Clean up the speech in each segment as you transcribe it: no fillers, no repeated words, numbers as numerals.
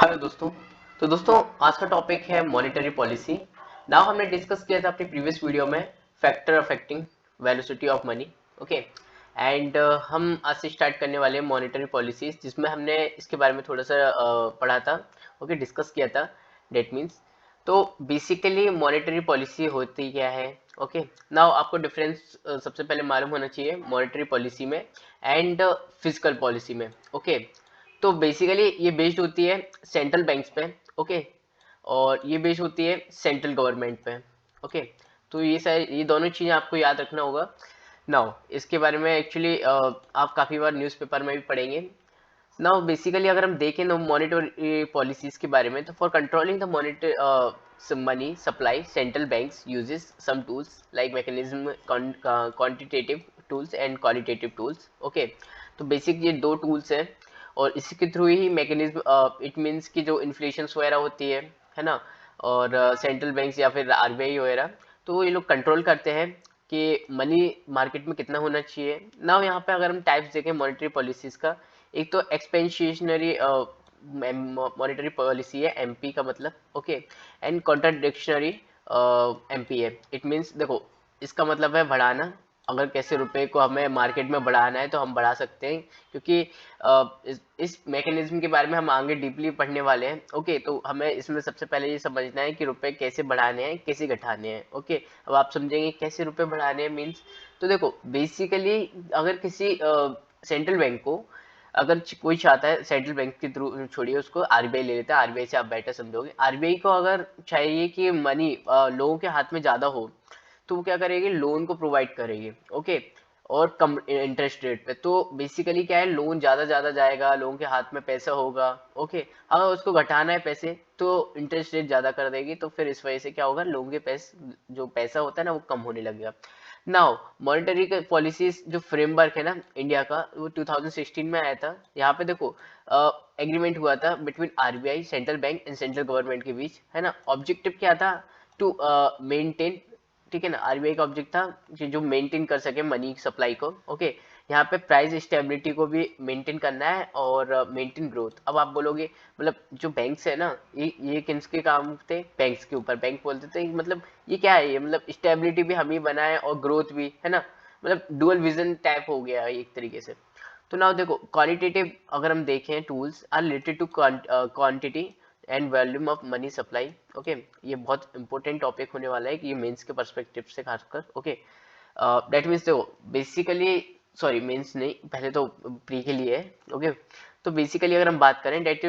Hello दोस्तों। तो दोस्तों, आज का टॉपिक है मॉनेटरी पॉलिसी। नाउ हमने डिस्कस किया था अपनी प्रीवियस वीडियो में factor affecting velocity of money. Okay, and हम आज से स्टार्ट करने वाले हैं मॉनेटरी पॉलिसीज, जिसमें हमने इसके बारे में थोड़ा सा पढ़ा था। ओके, डिस्कस किया था। डेट मीन्स, तो बेसिकली मॉनेटरी पॉलिसी होती क्या है? ओके, नाउ आपको डिफरेंस सबसे पहले मालूम होना चाहिए मॉनेटरी पॉलिसी में एंड फिजिकल पॉलिसी में। ओके, तो बेसिकली ये बेस्ड होती है सेंट्रल बैंक्स पे। ओके, और ये बेस्ड होती है सेंट्रल गवर्नमेंट पे। ओके, तो ये दोनों चीज़ें आपको याद रखना होगा। नाउ इसके बारे में एक्चुअली आप काफ़ी बार न्यूज़पेपर में भी पढ़ेंगे। नाउ बेसिकली अगर हम देखें तो मॉनेटरी पॉलिसीज के बारे में, तो for controlling the monetary money supply central banks uses some tools like mechanism, quantitative tools and qualitative tools. Okay, तो बेसिक ये दो टूल्स हैं और इसी के थ्रू ही मैकेनिज्म, इट मीन्स की जो इन्फ्लेशन वगैरह होती है ना, और सेंट्रल बैंक्स या फिर आरबीआई वगैरह, तो ये लोग कंट्रोल करते हैं कि मनी मार्केट में कितना होना चाहिए। ना यहाँ पे अगर हम टाइप्स देखें मॉनेटरी पॉलिसीज का, एक तो एक्सपेंशनरी मॉनेटरी पॉलिसी है, एमपी का मतलब। ओके, एंड कॉन्ट्राडिक्शनरी एमपी है। इट मीन्स देखो, इसका मतलब है बढ़ाना। अगर कैसे रुपए को हमें मार्केट में बढ़ाना है तो हम बढ़ा सकते हैं, क्योंकि इस मैकेनिज्म के बारे में हम आगे डीपली पढ़ने वाले हैं। ओके, तो हमें इसमें सबसे पहले ये समझना है कि रुपए कैसे बढ़ाने हैं, कैसे घटाने हैं। ओके, अब आप समझेंगे कैसे रुपए बढ़ाने हैं मीन्स, तो देखो बेसिकली अगर किसी सेंट्रल बैंक को, अगर कोई चाहता है सेंट्रल बैंक के थ्रू, छोड़िए उसको, आरबीआई ले लेते हैं, आरबीआई से आप बेटर समझोगे। आरबीआई को अगर चाहिए कि मनी लोगों के हाथ में ज्यादा हो, तो वो क्या करेगी, लोन को प्रोवाइड करेगी। ओके, और कम इंटरेस्ट रेट पे। तो बेसिकली क्या है, लोन ज्यादा जाएगा, लोगों के हाथ में पैसा होगा। ओके, अगर उसको घटाना है पैसे, तो इंटरेस्ट रेट ज्यादा कर देगी, तो फिर इस वजह से क्या होगा, लोगों के पैसे, जो पैसा होता है ना, वो कम होने लगेगा। नाउ मॉनेटरी पॉलिसीज जो फ्रेमवर्क है ना इंडिया का, वो 2016 में आया था। यहाँ पे देखो एग्रीमेंट हुआ था between RBI, central bank and central government के बीच, है ना। ऑब्जेक्टिव क्या था, टू मेंटेन, ठीक है ना। आरबीआई का ऑब्जेक्ट था कि जो मेंटेन कर सके मनी सप्लाई को। ओके, यहाँ पे प्राइस स्टेबिलिटी को भी मेंटेन करना है और मेंटेन ग्रोथ। अब आप बोलोगे, मतलब जो बैंक्स है ना, ये किसके काम थे, बैंक्स के ऊपर। बैंक बोलते थे मतलब ये क्या है, ये मतलब स्टेबिलिटी भी हम ही बनाए और ग्रोथ भी, है ना। मतलब डुअल विजन टाइप हो गया है एक तरीके से। तो नाउ देखो, क्वालिटेटिव अगर हम देखें, tools are related to quantity and volume of money supply. Okay, ये बहुत इंपॉर्टेंट टॉपिक होने वाला है कि ये मेंस के पर्सपेक्टिव से खासकर। ओके, दैट मीन्स देखो बेसिकली, सॉरी मेंस नहीं, पहले तो प्री के लिए है। ओके, तो बेसिकली अगर हम बात करें डेट,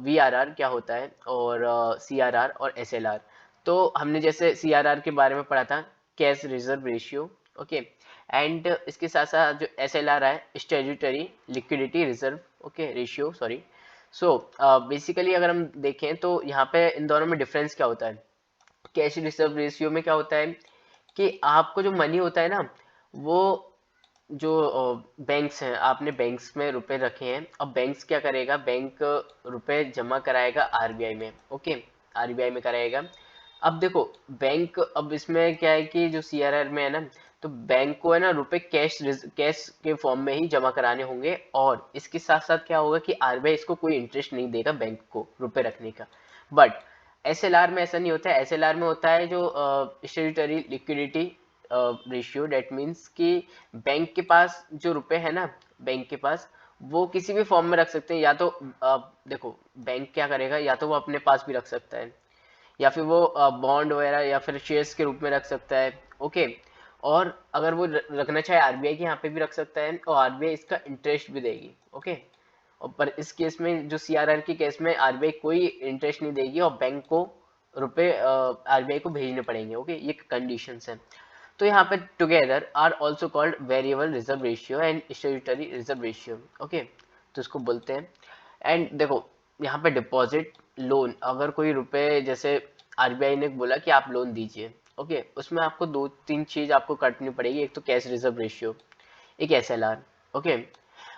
वीआरआर क्या होता है और सीआरआर और एसएलआर। तो हमने जैसे सीआरआर के बारे में पढ़ा था, cash reserve ratio. Okay, and इसके साथ साथ जो एसएलआर है, statutory liquidity reserve, okay, ratio, sorry. So basically अगर हम देखें तो यहाँ पे इन दोनों में डिफरेंस क्या होता है। कैश रिजर्व रेशियो में क्या होता है कि आपको जो मनी होता है ना, वो जो बैंक्स हैं, आपने बैंक्स में रुपए रखे हैं, अब बैंक्स क्या करेगा, बैंक रुपए जमा कराएगा आरबीआई में। ओके, आरबीआई में कराएगा। अब देखो बैंक, अब इसमें क्या है कि जो सीआरआर में है ना, तो बैंक को है ना रुपए कैश के फॉर्म में ही जमा कराने होंगे, और इसके साथ साथ क्या होगा कि आरबीआई इसको कोई इंटरेस्ट नहीं देगा बैंक को रुपए रखने का। बट एसएलआर में ऐसा नहीं होता है। एसएलआर में होता है जो statutory liquidity ratio. That means कि बैंक के पास जो रुपए है ना, बैंक के पास वो किसी भी फॉर्म में रख सकते हैं। या तो देखो बैंक क्या करेगा, या तो वो अपने पास भी रख सकता है, या फिर वो बॉन्ड वगैरह या फिर शेयर्स के रूप में रख सकता है। ओके, और अगर वो रखना चाहे आरबीआई के यहाँ पे भी रख सकता है, और आरबीआई इसका इंटरेस्ट भी देगी। ओके, और पर इस केस में, जो सीआरआर के केस में, आरबीआई कोई इंटरेस्ट नहीं देगी और बैंक को रुपए आरबीआई को भेजने पड़ेंगे। ओके, ये कंडीशंस हैं। तो यहाँ पे together are also called variable reserve ratio and statutory reserve ratio. Okay, तो इसको बोलते हैं। एंड देखो यहाँ पे डिपॉजिट, लोन, अगर कोई रुपए, जैसे आरबीआई ने बोला कि आप लोन दीजिए। ओके, उसमें आपको दो तीन चीज आपको काटनी पड़ेगी, एक तो कैश रिजर्व रेशियो, एक एसएलआर। ओके,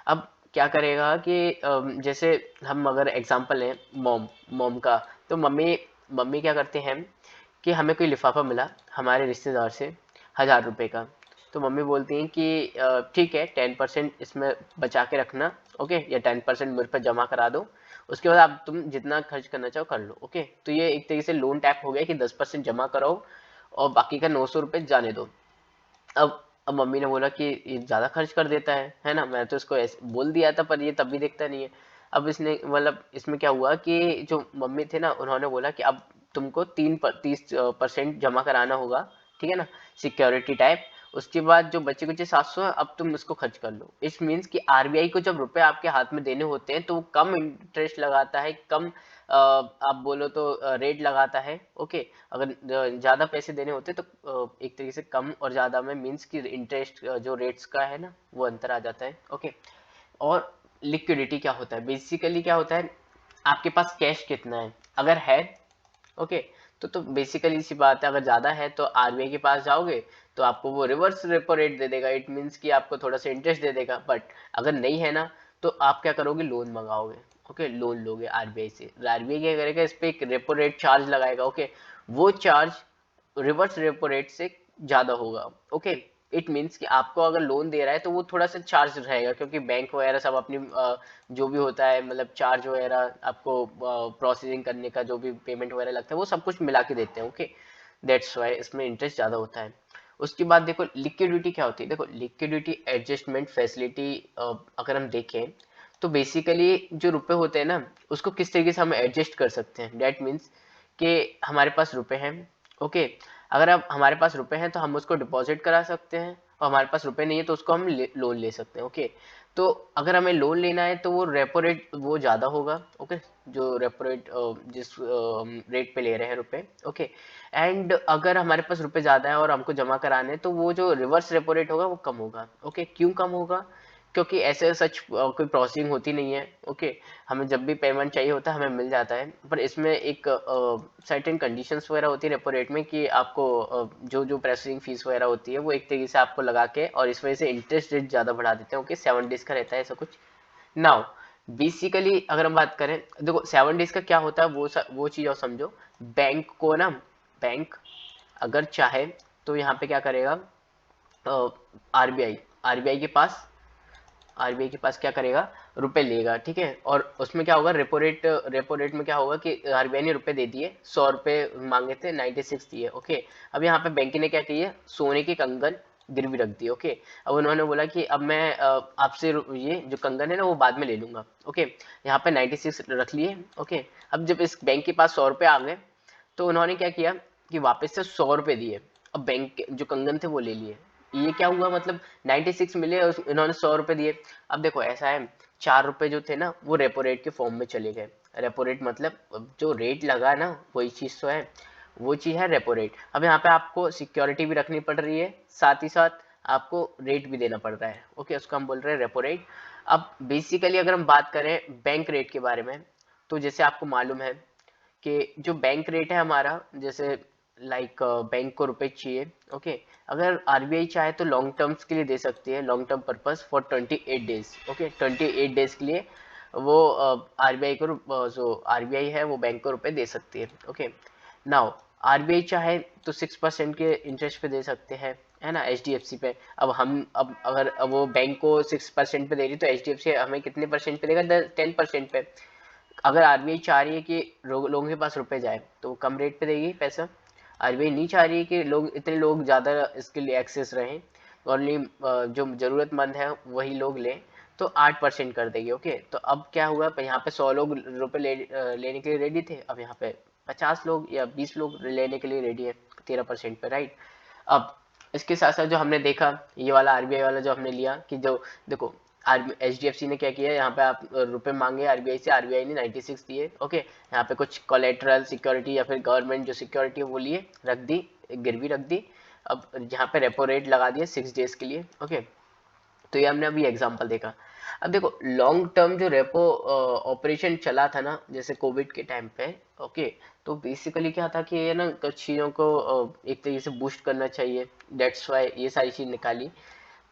अब क्या करेगा कि जैसे हम अगर एग्जांपल लें मॉम, मॉम का, तो मम्मी मम्मी क्या करते हैं कि हमें कोई लिफाफा मिला हमारे रिश्तेदार से 1000 रुपए का। तो मम्मी बोलती हैं कि ठीक है, 10% इसमें बचा के रखना। ओके, या 10% मेरे पे जमा करा दो, उसके बाद आप तुम जितना खर्च करना चाहो कर लो। ओके, तो ये एक तरीके से लोन टाइप हो गया कि 10% जमा कराओ और बाकी का 900 रुपये जाने दो। अब मम्मी ने बोला कि ये ज़्यादा खर्च कर देता है ना, मैं तो इसको ऐसे बोल दिया था पर ये तब भी देखता नहीं है। अब इसने मतलब इसमें क्या हुआ कि जो मम्मी थे ना उन्होंने बोला कि अब तुमको 30% जमा कराना होगा, ठीक है ना, सिक्योरिटी टाइप। उसके बाद जो बचे कुछ 700 है अब तुम इसको खर्च कर लो। इस मीन्स कि आरबीआई को जब रुपए आपके हाथ में देने होते हैं तो वो कम इंटरेस्ट लगाता है, कम आप बोलो तो रेट लगाता है। ओके, अगर ज़्यादा पैसे देने होते तो एक तरीके से कम और ज़्यादा में मीन्स कि इंटरेस्ट जो रेट्स का है ना वो अंतर आ जाता है। ओके, और लिक्विडिटी क्या होता है, बेसिकली क्या होता है, आपके पास कैश कितना है अगर है, ओके, तो बेसिकली सी बात है, अगर ज़्यादा है तो आरबीआई के पास जाओगे तो आपको वो रिवर्स रेपो रेट दे देगा, इट मीन्स कि आपको थोड़ा सा इंटरेस्ट दे देगा। बट अगर नहीं है ना तो आप क्या करोगे, लोन मंगाओगे। ओके, लोन लोगे आरबीआई से, आरबीआई क्या करेगा, इस पे एक रेपो रेट चार्ज लगाएगा। ओके, वो चार्ज रिवर्स रेपो रेट से ज़्यादा होगा। ओके, इट मीन्स कि आपको अगर लोन दे रहा है तो वो थोड़ा सा चार्ज रहेगा, क्योंकि बैंक वगैरह सब अपनी जो भी होता है मतलब चार्ज वगैरह आपको प्रोसेसिंग करने का जो भी पेमेंट वगैरह लगता है वो सब कुछ मिला के देते हैं। ओके, दैट्स वाई इसमें इंटरेस्ट ज़्यादा होता है। उसके बाद देखो लिक्विडिटी क्या होती है, देखो लिक्विडिटी एडजस्टमेंट फैसिलिटी अगर हम देखें तो बेसिकली जो रुपए होते हैं ना उसको किस तरीके से हम एडजस्ट कर सकते हैं। डैट मीन्स कि हमारे पास रुपए हैं, ओके, अगर अब हमारे पास रुपए हैं तो हम उसको डिपॉजिट करा सकते हैं, और हमारे पास रुपए नहीं है तो उसको हम लोन ले सकते हैं। ओके, तो अगर हमें लोन लेना है तो वो रेपो रेट वो ज़्यादा होगा। ओके, जो रेपो रेट जिस रेट पे ले रहे हैं रुपए। ओके, एंड अगर हमारे पास रुपए ज़्यादा है और हमको जमा कराने तो वो जो रिवर्स रेपो रेट होगा वो कम होगा। ओके, क्यों कम होगा, क्योंकि ऐसे सच कोई प्रोसेसिंग होती नहीं है। ओके, हमें जब भी पेमेंट चाहिए होता है हमें मिल जाता है, पर इसमें एक सर्टेन कंडीशंस वगैरह होती है रेपो रेट में कि आपको जो जो प्रोसेसिंग फीस वगैरह होती है वो एक तरीके से आपको लगा के, और इस वजह से इंटरेस्ट रेट ज़्यादा बढ़ा देते हैं। ओके, 7 डेज का रहता है ऐसा कुछ। नाउ बेसिकली अगर हम बात करें, देखो 7 डेज का क्या होता है वो चीज़ और समझो। बैंक को ना, बैंक अगर चाहे तो यहाँ पे क्या करेगा, आरबीआई आरबीआई के पास आरबीआई के पास क्या करेगा, रुपए लेगा, ठीक है, और उसमें क्या होगा, रेपो रेट में क्या होगा कि आरबीआई ने रुपए दे दिए, 100 रुपए मांगे थे, 96 दिए। ओके, अब यहाँ पे बैंक ने क्या किया, सोने की कंगन गिरवी रख दी। ओके, अब उन्होंने बोला कि अब मैं आपसे ये जो कंगन है ना वो बाद में ले लूंगा। ओके, यहाँ पे 96 रख लिए। ओके, अब जब इस बैंक के पास 100 रुपए आ गए तो उन्होंने क्या किया कि वापस से 100 रुपए दिए, अब बैंक के जो कंगन थे वो ले लिए। ये क्या हुआ, मतलब 96 मिले और इन्होंने 100 रुपए दिए। अब देखो ऐसा है, 4 रुपए जो थे ना वो रेपो रेट के फॉर्म में चले गए। रेपो रेट मतलब अब जो रेट लगा ना वही चीज़ तो है, वो चीज़ है रेपो रेट। अब यहाँ पे आपको सिक्योरिटी भी रखनी पड़ रही है, साथ ही साथ आपको रेट भी देना पड़ रहा है। ओके, उसको हम बोल रहे हैं रेपो रेट। अब बेसिकली अगर हम बात करें बैंक रेट के बारे में, तो जैसे आपको मालूम है कि जो बैंक रेट है हमारा, जैसे लाइक बैंक को रुपए चाहिए। ओके, अगर आरबीआई चाहे तो लॉन्ग टर्म्स के लिए दे सकती है, long term purpose for 28 days. Okay, 28 days के लिए वो आरबीआई को जो आरबीआई है वो बैंक को रुपए दे सकती है। ओके, नाउ आरबीआई चाहे तो 6% के इंटरेस्ट पे दे सकते हैं, है ना, एचडीएफसी पे। अब अगर वो बैंक को 6% पे दे रही तो एचडीएफसी हमें कितने परसेंट पे देगा, 10% पे। अगर आरबीआई चाह रही है कि लोगों के पास रुपए जाए तो वो कम रेट पे देगी पैसा। आरबीआई नहीं चाह रही है कि इतने लोग ज़्यादा इसके लिए एक्सेस रहें, ओनली जो ज़रूरतमंद है वही लोग लें, तो 8% कर देगी। ओके, तो अब क्या हुआ, यहाँ पे 100 लोग रुपए लेने के लिए रेडी थे, अब यहाँ पे 50 लोग या 20 लोग लेने के लिए रेडी है 13% पे, राइट। अब इसके साथ साथ जो हमने देखा ये वाला आरबीआई वाला जो हमने लिया कि जो देखो एचडीएफसी ने क्या किया, यहाँ पे आप रुपए मांगे आरबीआई से, आरबीआई ने 96 दिए। ओके, यहाँ पे कुछ कोलेटरल सिक्योरिटी या फिर गवर्नमेंट जो सिक्योरिटी है वो लिए रख दी, गिरवी रख दी। अब यहाँ पे रेपो रेट लगा दिया 6 डेज के लिए। ओके, तो ये हमने अभी एग्जांपल देखा। अब देखो लॉन्ग टर्म जो रेपो ऑपरेशन चला था ना जैसे कोविड के टाइम पे, ओके, तो बेसिकली क्या था कि ये ना कुछ चीज़ों को एक तरीके से बूस्ट करना चाहिए, दैट्स वाई ये सारी चीज़ निकाली।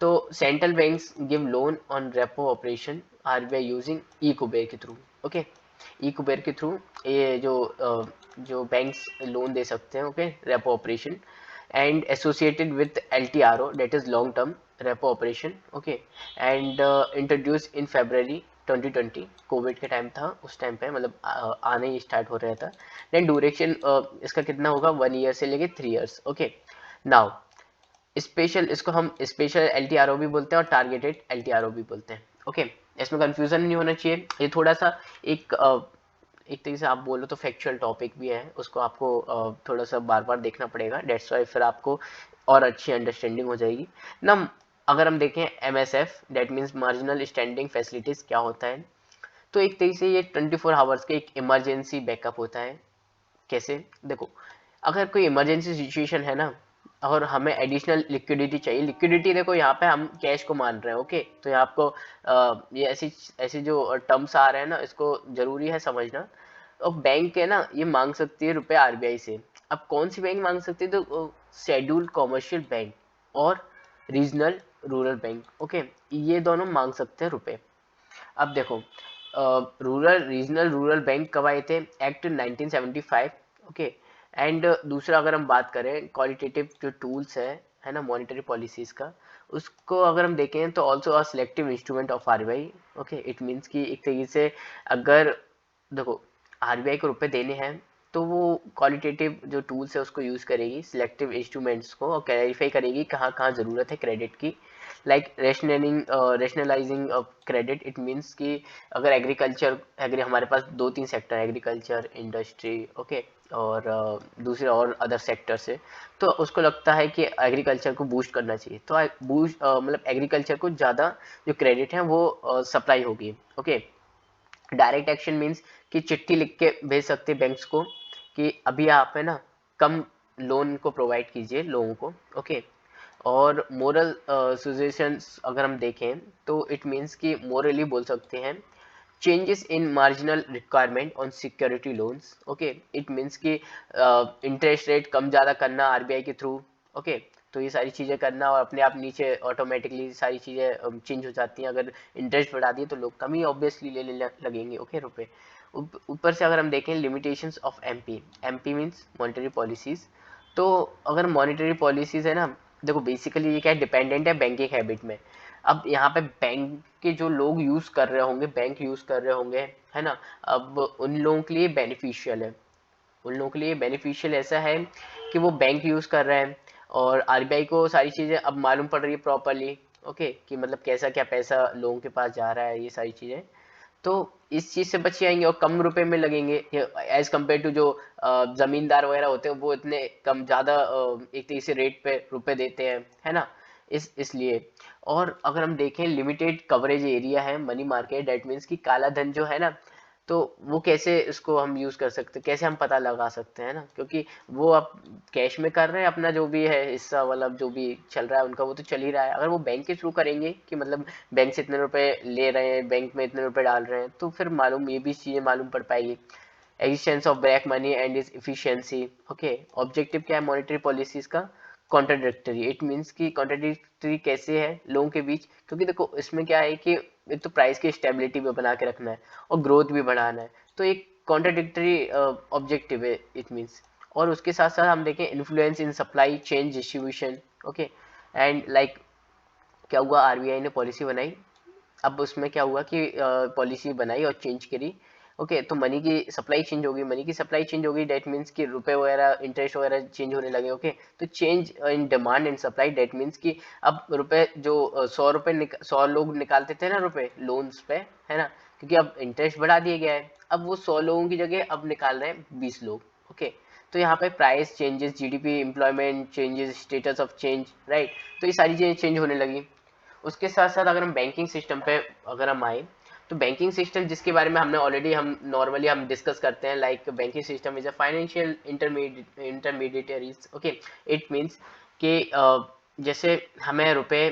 तो central banks give loan on repo operation RBI using E Kuber के थ्रू। ओके, ई कुबेर के थ्रू ये जो बैंक्स लोन दे सकते हैं, okay, repo operation and associated with LTRO, that is long term repo operation. Okay, and introduced in February 2020 Covid के time था, उस time पे मतलब आने ही स्टार्ट हो रहा था। देन ड्यूरेशन इसका कितना होगा, 1 ईयर से लेके 3 ईयर्स। ओके, नाउ स्पेशल, इसको हम स्पेशल एलटीआरओ भी बोलते हैं और टारगेटेड एलटीआरओ भी बोलते हैं। ओके, इसमें कंफ्यूजन नहीं होना चाहिए। ये थोड़ा सा एक एक तरीके से आप बोलो तो फैक्चुअल टॉपिक भी है, उसको आपको थोड़ा सा बार बार देखना पड़ेगा, डेट्स वाई फिर आपको और अच्छी अंडरस्टैंडिंग हो जाएगी ना। अगर हम देखें MSF, that means marginal standing facilities, क्या होता है, तो एक तरीके से ये 24 आवर्स का एक इमरजेंसी बैकअप होता है। कैसे, देखो अगर कोई इमरजेंसी सिचुएशन है ना और हमें एडिशनल लिक्विडिटी चाहिए, लिक्विडिटी देखो यहाँ पे हम कैश को मान रहे हैं। ओके, तो यहाँ आपको ये ऐसी ऐसी जो टर्म्स आ रहे हैं ना, इसको जरूरी है समझना। और बैंक है ना, ये मांग सकती है रुपए आरबीआई से। अब कौन सी बैंक मांग सकती है, तो शेड्यूल्ड कॉमर्शियल बैंक और रीजनल रूरल बैंक। ओके, ये दोनों मांग सकते हैं रुपए। अब देखो रूरल रीजनल रूरल बैंक कब आए थे, एक्ट 1975। ओके, एंड दूसरा अगर हम बात करें क्वालिटेटिव जो टूल्स है ना मॉनेटरी पॉलिसीज का, उसको अगर हम देखें तो also a selective instrument of RBI. Okay, it means कि एक तरीके से अगर देखो आरबीआई को रुपए देने हैं तो वो क्वालिटेटिव जो टूल्स है उसको यूज करेगी, सिलेक्टिव इंस्ट्रूमेंट्स को, और क्लैरिफाई करेगी कहाँ कहाँ जरूरत है क्रेडिट की। Like rationalising of credit, it means कि अगर एग्रीकल्चर हमारे पास 2-3 सेक्टर, एग्रीकल्चर, इंडस्ट्री, ओके, और दूसरे और अदर सेक्टर से, तो उसको लगता है कि एग्रीकल्चर को बूस्ट करना चाहिए, तो बूस्ट मतलब एग्रीकल्चर को ज़्यादा जो क्रेडिट है वो सप्लाई होगी। ओके, डायरेक्ट एक्शन मीन्स कि चिट्ठी लिख के भेज सकते बैंक्स को कि अभी आप है ना कम लोन को प्रोवाइड कीजिए लोगों को। ओके, और मोरल सुजेशंस अगर हम देखें तो इट मीन्स कि मोरली बोल सकते हैं changes in marginal requirement on security loans. Okay, it means कि इंटरेस्ट रेट कम ज़्यादा करना आरबीआई के थ्रू। ओके, तो ये सारी चीज़ें करना और अपने आप नीचे ऑटोमेटिकली सारी चीज़ें चेंज हो जाती हैं। अगर इंटरेस्ट बढ़ा दिए तो लोग कम ही ऑब्वियसली लेने लगेंगे। ओके, रुपए। ऊपर से अगर हम देखें limitations of MP, MP means monetary policies. तो अगर मॉनेटरी पॉलिसीज है ना, देखो बेसिकली ये क्या है, डिपेंडेंट है बैंकिंग हैबिट में। अब यहाँ पे बैंक के जो लोग यूज कर रहे होंगे, बैंक यूज कर रहे होंगे, है ना, अब उन लोगों के लिए बेनिफिशियल है। उन लोगों के लिए बेनिफिशियल ऐसा है कि वो बैंक यूज कर रहे हैं और आरबीआई को सारी चीजें अब मालूम पड़ रही है प्रॉपरली। ओके, कि मतलब कैसा क्या पैसा लोगों के पास जा रहा है, ये सारी चीजें, तो इस चीज से बच जाएंगे और कम रुपए में लगेंगे एज कम्पेयर टू जो जमींदार वगैरह होते हैं, वो इतने कम ज्यादा एक तरीके से रेट पे रुपए देते हैं, है ना, इसलिए। और अगर हम देखें लिमिटेड कवरेज एरिया है मनी मार्केट, डेट मीन्स कि काला धन जो है ना, तो वो कैसे इसको हम यूज कर सकते हैं, कैसे हम पता लगा सकते हैं ना, क्योंकि वो आप कैश में कर रहे हैं अपना जो भी है हिस्सा, मतलब जो भी चल रहा है उनका वो तो चल ही रहा है। अगर वो बैंक के थ्रू करेंगे कि मतलब बैंक से इतने रुपए ले रहे हैं, बैंक में इतने रुपए डाल रहे हैं, तो फिर मालूम ये भी चीजें मालूम पड़ पाएगी, existence of black money and is efficiency. Okay, objective क्या है मॉनेटरी पॉलिसीज का, कॉन्ट्राडिक्टरी, इट मीन्स कि कॉन्ट्राडिक्टरी कैसे है लोगों के बीच, क्योंकि देखो इसमें क्या है कि एक तो प्राइस की स्टेबिलिटी भी बना के रखना है और ग्रोथ भी बढ़ाना है, तो एक कॉन्ट्राडिक्टरी ऑब्जेक्टिव है इट मीन्स। और उसके साथ साथ हम देखें influence in supply chain distribution. Okay, and like क्या हुआ, आरबीआई ने पॉलिसी बनाई, अब उसमें क्या हुआ कि पॉलिसी बनाई और चेंज करी। ओके, तो मनी की सप्लाई चेंज हो गई, मनी की सप्लाई चेंज हो गई, डेट मीन्स कि रुपए वगैरह इंटरेस्ट वगैरह चेंज होने लगे। ओके, तो change in demand and supply, that means कि अब रुपए जो 100 लोग निकालते थे ना रुपए लोन्स पे, है ना, क्योंकि अब इंटरेस्ट बढ़ा दिया गया है, अब वो 100 लोगों की जगह अब निकाल रहे हैं 20 लोग। ओके, तो यहाँ पे price changes, GDP, employment changes, status of change, right, तो ये सारी चीजें चेंज होने लगी। उसके साथ साथ अगर हम बैंकिंग सिस्टम पे अगर हम आए, तो बैंकिंग सिस्टम जिसके बारे में हमने ऑलरेडी हम नॉर्मली हम डिस्कस करते हैं, like banking system is a financial intermediaries. Okay, it means कि जैसे हमें रुपए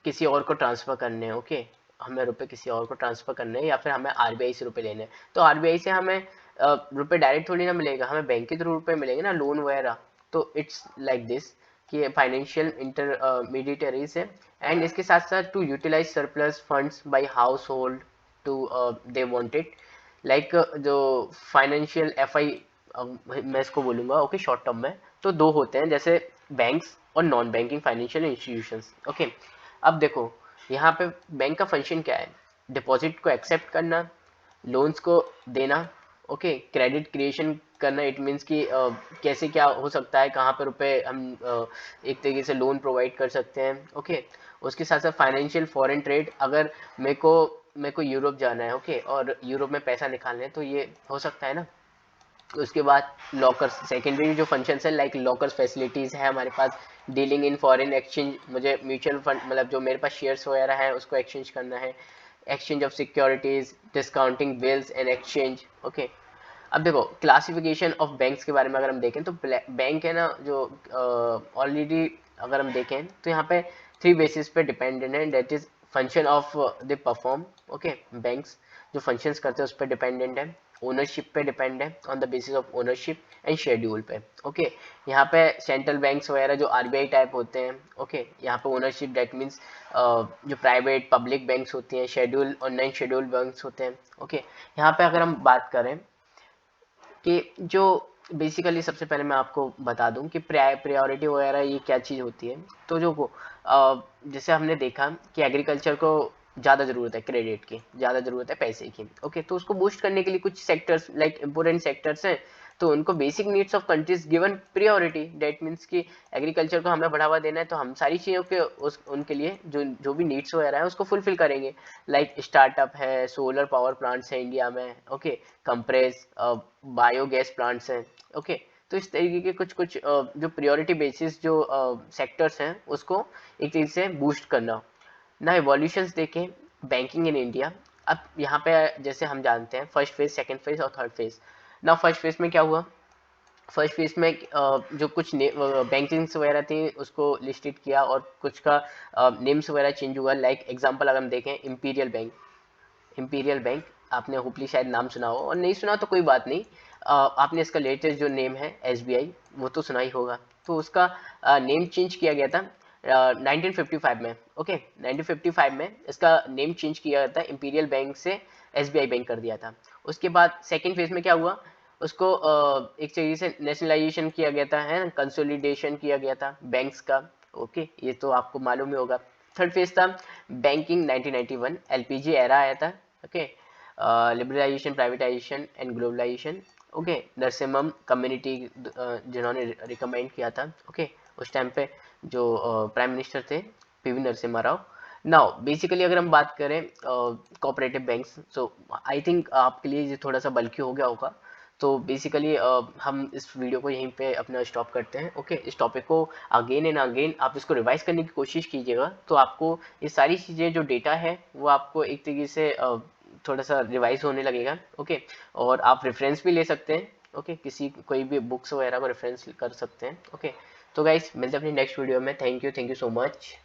किसी और को ट्रांसफर करने हैं। ओके, हमें रुपए किसी और को ट्रांसफर करने हैं या फिर हमें आरबीआई से रुपए लेने हैं, तो आरबीआई से हमें रुपए डायरेक्ट थोड़ी ना मिलेगा, हमें बैंक के थ्रू रुपए मिलेंगे ना, लोन वगैरह। तो इट्स लाइक दिस कि फाइनेंशियल इंटरमीडिएटरीज है। एंड इसके साथ साथ to utilise surplus funds by household to they wanted, like जो फाइनेंशियल एफआई मैं इसको बोलूंगा। ओके, शॉर्ट टर्म में तो दो होते हैं, जैसे बैंक्स और non banking financial institutions. Okay, अब देखो यहाँ पे बैंक का फंक्शन क्या है, डिपॉजिट को एक्सेप्ट करना, लोन्स को देना, ओके, क्रेडिट क्रिएशन करना, इट मीन्स कि कैसे क्या हो सकता है, कहाँ पे रुपए हम एक तरीके से लोन प्रोवाइड कर सकते हैं, ओके। उसके साथ साथ फाइनेंशियल फॉरेन ट्रेड, अगर मेरे को यूरोप जाना है, ओके, और यूरोप में पैसा निकालना है तो ये हो सकता है ना। उसके बाद लॉकर्स, सेकेंडरी जो फंक्शंस है लाइक लॉकर्स फैसिलिटीज़ है हमारे पास, डीलिंग इन फॉरेन एक्सचेंज, मुझे म्यूचुअल फंड मतलब जो मेरे पास शेयर्स वगैरह हैं उसको एक्सचेंज करना है, exchange of securities, discounting bills and exchange, okay. अब देखो क्लासिफिकेशन ऑफ बैंक्स के बारे में अगर हम देखें तो बैंक है ना जो ऑलरेडी अगर हम देखें तो यहाँ पे 3 बेसिस पे डिपेंडेंट है, that is function of the perform, okay. Banks जो फंक्शंस करते हैं उस पर डिपेंडेंट है, ओनरशिप पे डिपेंड है, on the basis of ownership and schedule पे, ओके। यहाँ पे सेंट्रल बैंक्स वगैरह जो आरबीआई टाइप होते हैं, ओके, यहाँ पे ओनरशिप डेट मीन्स जो प्राइवेट पब्लिक बैंक्स होती हैं, शेड्यूल और नॉन शेड्यूल बैंक्स होते हैं, ओके। यहाँ पे अगर हम बात करें कि जो बेसिकली सबसे पहले मैं आपको बता दूं कि प्रायोरिटी वगैरह ये क्या चीज़ होती है। तो जैसे हमने देखा कि एग्रीकल्चर को ज़्यादा ज़रूरत है, क्रेडिट की ज़्यादा ज़रूरत है, पैसे की, ओके। तो उसको बूस्ट करने के लिए कुछ सेक्टर्स लाइक इंपॉर्टेंट सेक्टर्स हैं, तो उनको basic needs of countries given priority, that means कि एग्रीकल्चर को हमें बढ़ावा देना है तो हम सारी चीज़ों के उनके लिए जो जो भी नीड्स वगैरह है उसको फुलफिल करेंगे। लाइक स्टार्टअप है, सोलर पावर प्लांट्स है इंडिया में, ओके, कंप्रेस बायोगैस प्लांट्स हैं, ओके। तो इस तरीके के कुछ कुछ जो प्रियोरिटी बेसिस जो सेक्टर्स हैं उसको एक तरीके से बूस्ट करना ना। इवोल्यूशंस देखें बैंकिंग इन इंडिया, अब यहाँ पे जैसे हम जानते हैं फर्स्ट फेज, सेकंड फेज और थर्ड फेज ना। फर्स्ट फेज में क्या हुआ, फर्स्ट फेज में जो कुछ बैंकिंग्स वगैरह थी उसको लिस्टेड किया और कुछ का नेम्स वगैरह चेंज हुआ। लाइक एग्जांपल अगर हम देखें इंपीरियल बैंक, इंपीरियल बैंक आपने होपली शायद नाम सुना हो, और नहीं सुना तो कोई बात नहीं, आपने इसका लेटेस्ट जो नेम है एसबीआई वो तो सुना ही होगा। तो उसका नेम चेंज किया गया था 1955 में, ओके। 1955 में इसका नेम चेंज किया गया था, इंपीरियल बैंक से एसबीआई बैंक कर दिया था। उसके बाद सेकेंड फेज में क्या हुआ, उसको एक तरीके से नेशनलाइजेशन किया गया था, है ना, कंसोलिडेशन किया गया था बैंक्स का, ओके, ये तो आपको मालूम ही होगा। थर्ड फेज था बैंकिंग 1991, एलपीजी एरा आया था, okay, liberalisation, privatisation and globalisation, okay. Narasimham community जिन्होंने रिकमेंड किया था, ओके, उस टाइम पे जो प्राइम मिनिस्टर थे PV Narasimha Rao. Now basically अगर हम बात करें cooperative banks, so I think आपके लिए ये थोड़ा सा बल्कि हो गया होगा। तो बेसिकली हम इस वीडियो को यहीं पे अपना स्टॉप करते हैं, ओके। इस टॉपिक को अगेन एंड अगेन आप इसको रिवाइज करने की कोशिश कीजिएगा, तो आपको ये सारी चीज़ें जो डेटा है वो आपको एक तरीके से थोड़ा सा रिवाइज होने लगेगा, ओके। और आप रेफरेंस भी ले सकते हैं, ओके, किसी कोई भी बुक्स वगैरह को रेफरेंस कर सकते हैं, ओके। तो गाइस मिलते हैं अपनी नेक्स्ट वीडियो में। Thank you so much.